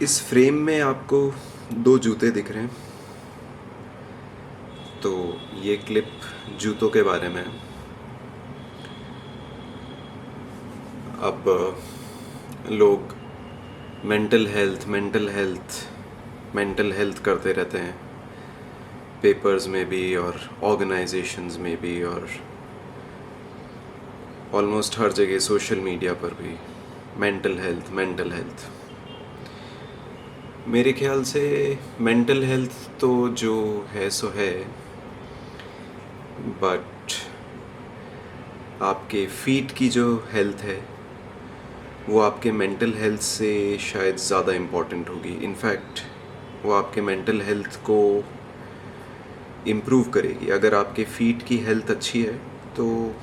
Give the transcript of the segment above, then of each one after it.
इस फ्रेम में आपको दो जूते दिख रहे हैं। तो ये क्लिप जूतों के बारे में है। अब लोग मेंटल हेल्थ करते रहते हैं, पेपर्स में भी और ऑर्गेनाइजेशंस में भी और ऑलमोस्ट हर जगह सोशल मीडिया पर भी मेंटल हेल्थ। मेरे ख्याल से मेंटल हेल्थ तो जो है सो है, बट आपके फीट की जो हेल्थ है वो आपके मेंटल हेल्थ से शायद ज़्यादा इम्पॉर्टेंट होगी। इनफैक्ट वो आपके मेंटल हेल्थ को इम्प्रूव करेगी। अगर आपके फीट की हेल्थ अच्छी है तो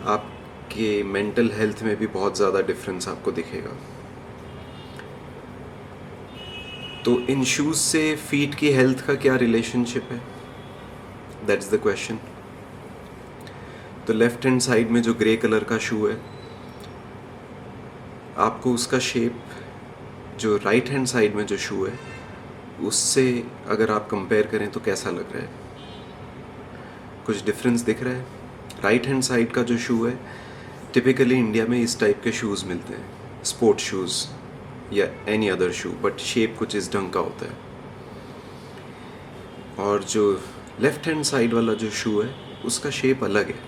आपके मेंटल हेल्थ में भी बहुत ज़्यादा डिफरेंस आपको दिखेगा। तो इन शूज़ से फीट की हेल्थ का क्या रिलेशनशिप है, दैट्स द क्वेश्चन। तो लेफ़्ट हैंड साइड में जो ग्रे कलर का शू है, आपको उसका शेप जो राइट हैंड साइड में जो शू है उससे अगर आप कंपेयर करें तो कैसा लग रहा है? कुछ डिफरेंस दिख रहा है? राइट हैंड साइड का जो शू है, टिपिकली इंडिया में इस टाइप के शूज़ मिलते हैं, स्पोर्ट शूज़ या any other shoe, but shape कुछ इस ढंग का होता है। और जो लेफ़्ट हैंड साइड वाला जो शू है उसका शेप अलग है,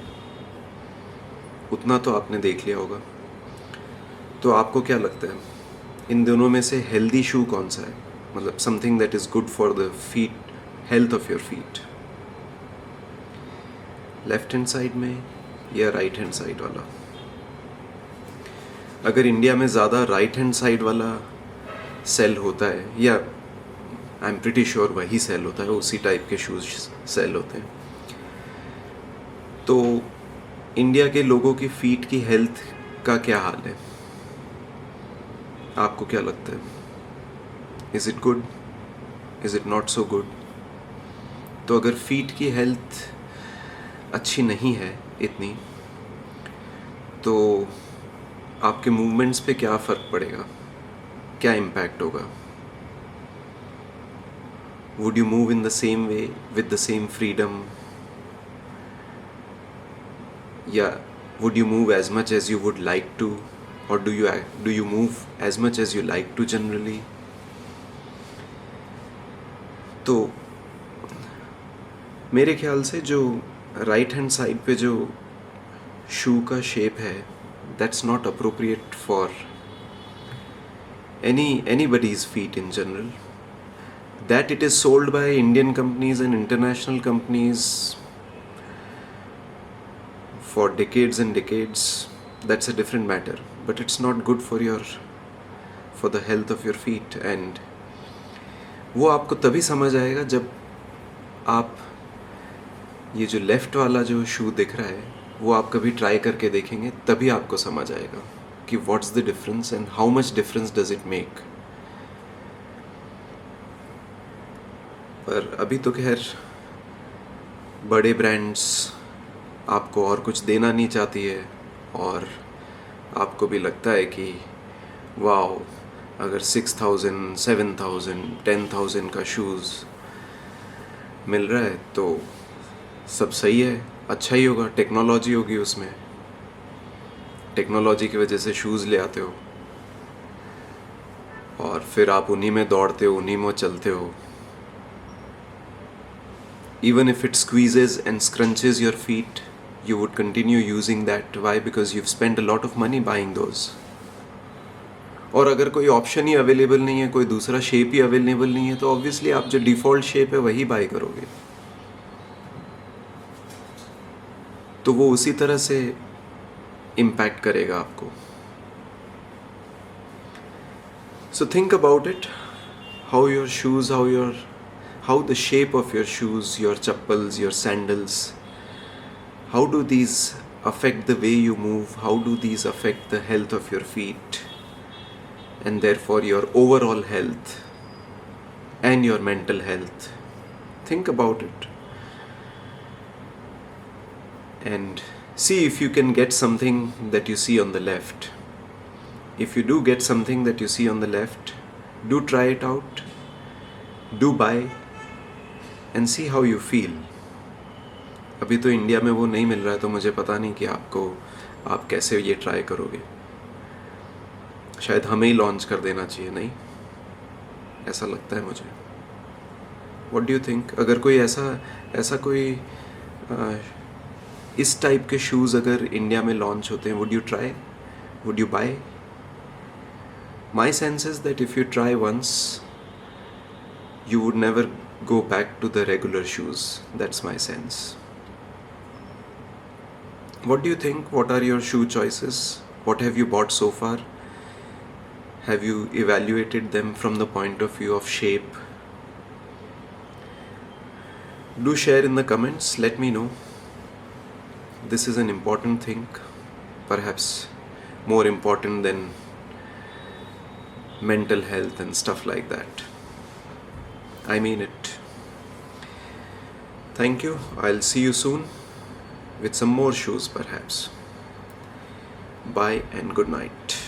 उतना तो आपने देख लिया होगा। तो आपको क्या लगता है इन दोनों में से हेल्दी शू कौन सा है? मतलब something that is good for the feet, health of your feet, left hand side में या राइट हैंड साइड वाला? अगर इंडिया में ज़्यादा राइट हैंड साइड वाला सेल होता है, या आई एम प्रिटी श्योर वही सेल होता है, उसी टाइप के शूज़ सेल होते हैं, तो इंडिया के लोगों की फीट की हेल्थ का क्या हाल है? आपको क्या लगता है? Is it good? Is it not so good? तो अगर फीट की हेल्थ अच्छी नहीं है इतनी, तो आपके मूवमेंट्स पे क्या फ़र्क पड़ेगा, क्या इम्पैक्ट होगा? Would you move in the same way with the same freedom, या would you move as much as you would like to, or do you move as much as you like to generally? तो मेरे ख्याल से जो right hand side पे जो शू का shape है, that's not appropriate for anybody's feet in general. That it is sold by Indian companies and international companies for decades and decades, that's a different matter, but it's not good for the health of your feet. And वो आपको तभी समझ आएगा जब आप ये जो left वाला जो शू दिख रहा है वो आप कभी ट्राई करके देखेंगे, तभी आपको समझ आएगा कि what's the difference and how much difference does it make. पर अभी तो खैर बड़े ब्रांड्स आपको और कुछ देना नहीं चाहती है, और आपको भी लगता है कि वाओ, अगर 6,000, 7,000, 10,000 का शूज़ मिल रहा है तो सब सही है, अच्छा ही होगा, टेक्नोलॉजी होगी उसमें, टेक्नोलॉजी की वजह से शूज़ ले आते हो और फिर आप उन्हीं में दौड़ते हो, उन्हीं में चलते हो। Even if it squeezes and scrunches your feet, you would continue using that. Why? Because you've spent a lot of money buying those. और अगर कोई ऑप्शन ही अवेलेबल नहीं है, कोई दूसरा शेप ही अवेलेबल नहीं है, तो ऑब्वियसली आप जो डिफ़ॉल्ट शेप है वही बाय करोगे। तो वो उसी तरह से इम्पैक्ट करेगा आपको। So think about it, how your shoes, how the shape of your shoes, your chappals, your sandals, how do these affect the way you move? How do these affect the health of your feet, and therefore your overall health and your mental health? Think about it and see if you can get something that you see on the left if you do get something that you see on the left, do try it out, do buy and see how you feel. अभी तो India में वो नहीं मिल रहा है, तो मुझे पता नहीं कि आप कैसे ये ट्राई करोगे. शायद हमें ही लॉन्च कर देना चाहिए, नहीं? ऐसा लगता है मुझे. What do you think? अगर कोई ऐसा कोई इस टाइप के शूज़ अगर इंडिया में लॉन्च होते हैं, would you try? Would you buy? My sense is that if you try once, you would never go back to the regular shoes. That's my sense. What do you think? What are your shoe choices? What have you bought so far? Have you evaluated them from the point of view of shape? Do share in the comments. Let me know. This is an important thing, perhaps more important than mental health and stuff like that. I mean it. Thank you. I'll see you soon with some more shoes perhaps. Bye and good night.